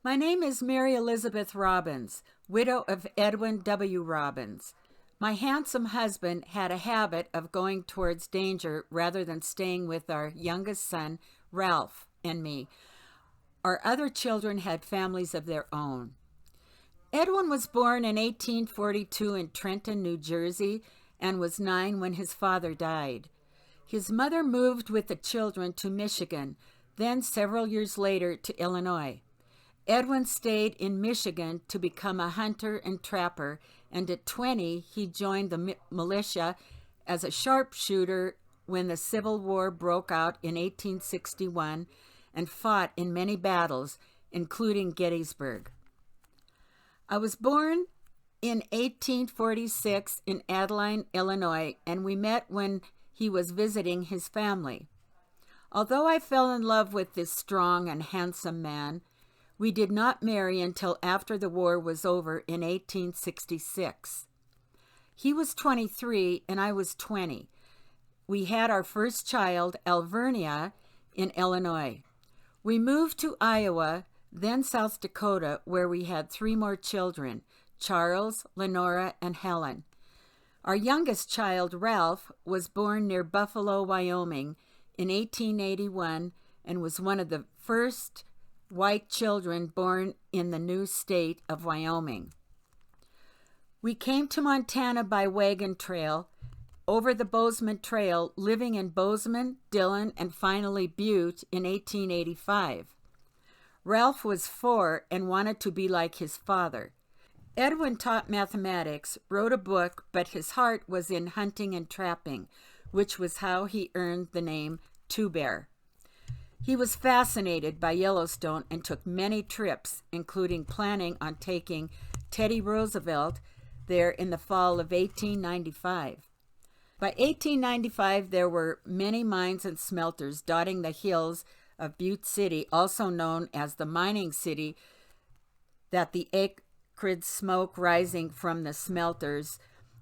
My name is Mary Elizabeth Robbins, widow of Edwin W. Robbins. My handsome husband had a habit of going towards danger rather than staying with our youngest son, Ralph, and me. Our other children had families of their own. Edwin was born in 1842 in Trenton, New Jersey, and was 9 when his father died. His mother moved with the children to Michigan, then several years later to Illinois. Edwin stayed in Michigan to become a hunter and trapper, and at 20 he joined the militia as a sharpshooter when the Civil War broke out in 1861 and fought in many battles, including Gettysburg. I was born in 1846 in Adeline, Illinois, and we met when he was visiting his family. Although I fell in love with this strong and handsome man, we did not marry until after the war was over in 1866. He was 23 and I was 20. We had our first child, Alvernia, in Illinois. We moved to Iowa, then South Dakota, where we had 3 more children, Charles, Lenora, and Helen. Our youngest child, Ralph, was born near Buffalo, Wyoming in 1881 and was one of the first white children born in the new state of Wyoming. We came to Montana by wagon trail, over the Bozeman Trail, living in Bozeman, Dillon, and finally Butte in 1885. Ralph was 4 and wanted to be like his father. Edwin taught mathematics, wrote a book, but his heart was in hunting and trapping, which was how he earned the name Two Bear. He was fascinated by Yellowstone and took many trips, including planning on taking Teddy Roosevelt there in the fall of 1895. By 1895, there were many mines and smelters dotting the hills of Butte City, also known as the mining city, that the acrid smoke rising from the smelters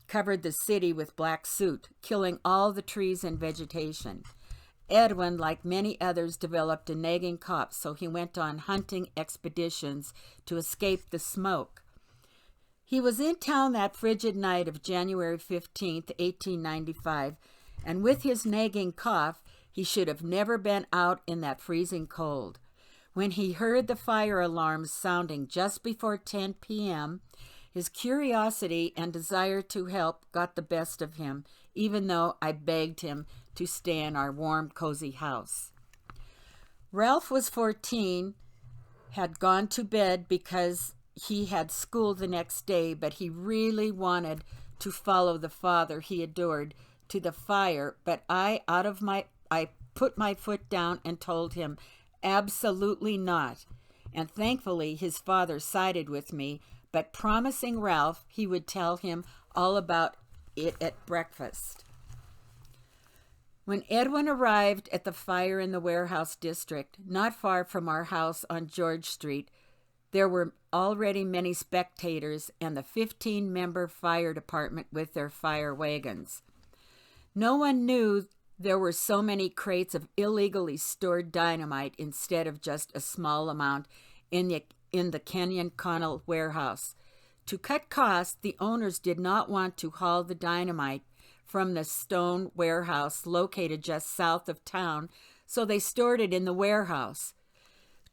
covered the city with black soot, killing all the trees and vegetation. Edwin, like many others, developed a nagging cough, so he went on hunting expeditions to escape the smoke. He was in town that frigid night of January 15th, 1895, and with his nagging cough, he should have never been out in that freezing cold. When he heard the fire alarms sounding just before 10 p.m., his curiosity and desire to help got the best of him, even though I begged him to stay in our warm, cozy house. Ralph was 14, had gone to bed because he had school the next day, but he really wanted to follow the father he adored to the fire, but I put my foot down and told him absolutely not. And thankfully his father sided with me, but promising Ralph he would tell him all about it at breakfast. When Edwin arrived at the fire in the warehouse district, not far from our house on George Street, there were already many spectators and the 15-member fire department with their fire wagons. No one knew there were so many crates of illegally stored dynamite instead of just a small amount in the Kenyon Connell warehouse. To cut costs, the owners did not want to haul the dynamite from the stone warehouse located just south of town, so they stored it in the warehouse.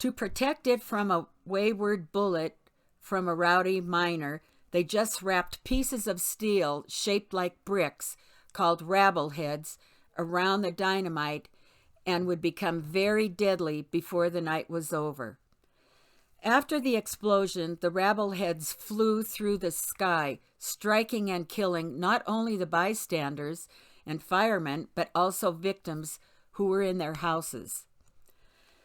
To protect it from a wayward bullet from a rowdy miner, they just wrapped pieces of steel shaped like bricks, called rabble heads, around the dynamite and would become very deadly before the night was over. After the explosion, the rabble heads flew through the sky, striking and killing not only the bystanders and firemen, but also victims who were in their houses.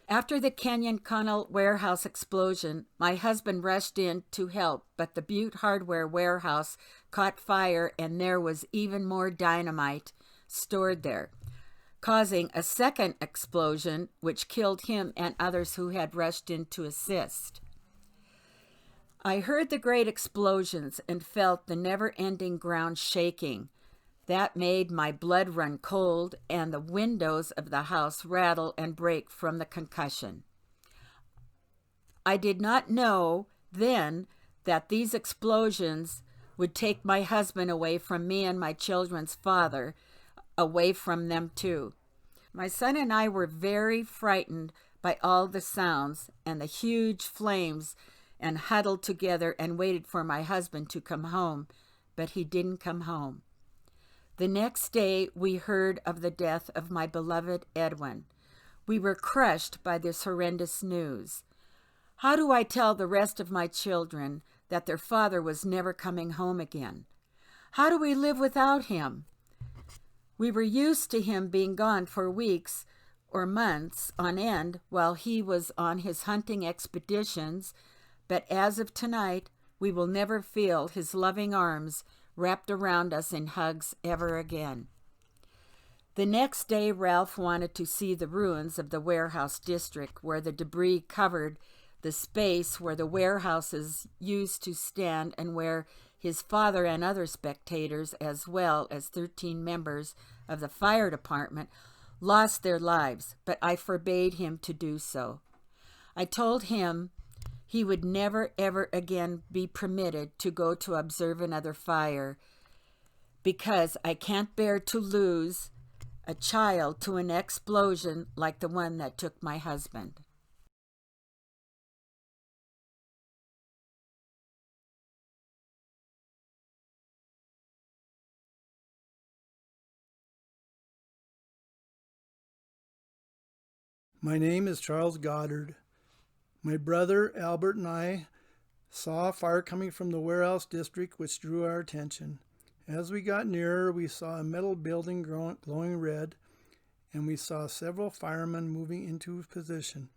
After the Kenyon Connell warehouse explosion, my husband rushed in to help, but the Butte hardware warehouse caught fire and there was even more dynamite stored there, causing a second explosion which killed him and others who had rushed in to assist. I heard the great explosions and felt the never-ending ground shaking. That made my blood run cold and the windows of the house rattle and break from the concussion. I did not know then that these explosions would take my husband away from me and my children's father, away from them too. My son and I were very frightened by all the sounds and the huge flames and huddled together and waited for my husband to come home, but he didn't come home. The next day, we heard of the death of my beloved Edwin. We were crushed by this horrendous news. How do I tell the rest of my children that their father was never coming home again? How do we live without him? We were used to him being gone for weeks or months on end while he was on his hunting expeditions, but as of tonight, we will never feel his loving arms wrapped around us in hugs ever again. The next day, Ralph wanted to see the ruins of the warehouse district where the debris covered the space where the warehouses used to stand and where his father and other spectators, as well as 13 members of the fire department, lost their lives, but I forbade him to do so. I told him he would never, ever again be permitted to go to observe another fire because I can't bear to lose a child to an explosion like the one that took my husband. My name is Charles Goddard. My brother Albert and I saw a fire coming from the warehouse district, which drew our attention. As we got nearer, we saw a metal building glowing red, and we saw several firemen moving into position.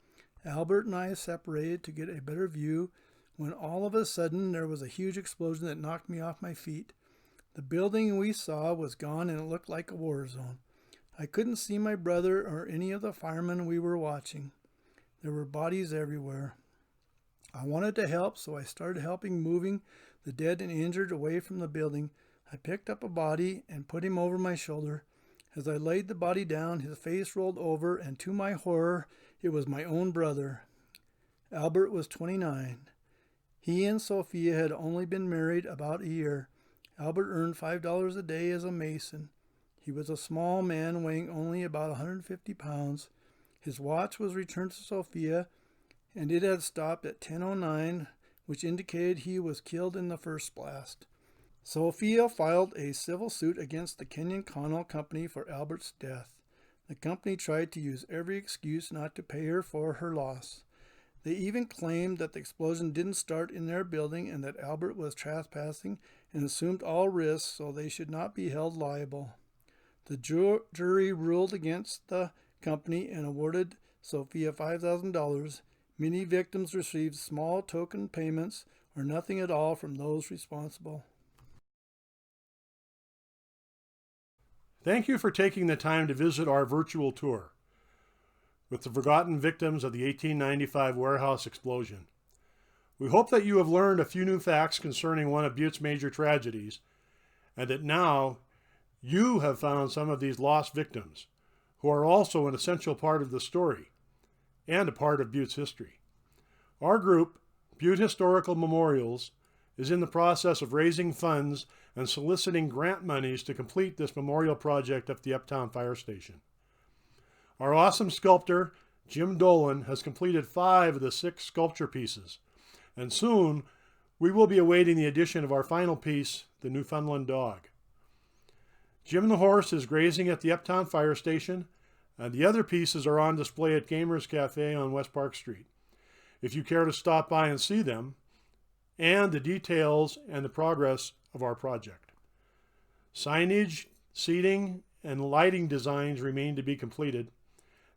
Albert and I separated to get a better view when all of a sudden there was a huge explosion that knocked me off my feet. The building we saw was gone and it looked like a war zone. I couldn't see my brother or any of the firemen we were watching. There were bodies everywhere. I wanted to help, so I started helping moving the dead and injured away from the building. I picked up a body and put him over my shoulder. As I laid the body down, his face rolled over, and to my horror, it was my own brother. Albert was 29. He and Sophia had only been married about a year. Albert earned $5 a day as a mason. He was a small man weighing only about 150 pounds. His watch was returned to Sophia, and it had stopped at 10:09, which indicated he was killed in the first blast. Sophia filed a civil suit against the Kenyon Connell Company for Albert's death. The company tried to use every excuse not to pay her for her loss. They even claimed that the explosion didn't start in their building and that Albert was trespassing and assumed all risks, so they should not be held liable. The jury ruled against the company and awarded Sophia $5,000. Many victims received small token payments or nothing at all from those responsible. Thank you for taking the time to visit our virtual tour with the forgotten victims of the 1895 warehouse explosion. We hope that you have learned a few new facts concerning one of Butte's major tragedies, and that now you have found some of these lost victims, who are also an essential part of the story and a part of Butte's history. Our group, Butte Historical Memorials, is in the process of raising funds and soliciting grant monies to complete this memorial project at the Uptown Fire Station. Our awesome sculptor, Jim Dolan, has completed 5 of the 6 sculpture pieces, and soon we will be awaiting the addition of our final piece, the Newfoundland dog. Jim the horse is grazing at the Uptown Fire Station, and the other pieces are on display at Gamers Cafe on West Park Street. If you care to stop by and see them, and the details and the progress of our project. Signage, seating, and lighting designs remain to be completed,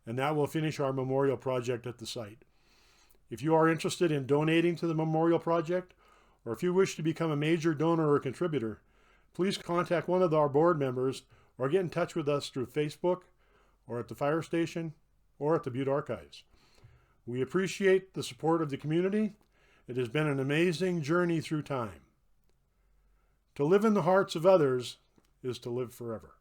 and that will finish our memorial project at the site. If you are interested in donating to the memorial project, or if you wish to become a major donor or contributor, please contact one of our board members or get in touch with us through Facebook or at the fire station or at the Butte Archives. We appreciate the support of the community. It has been an amazing journey through time. To live in the hearts of others is to live forever.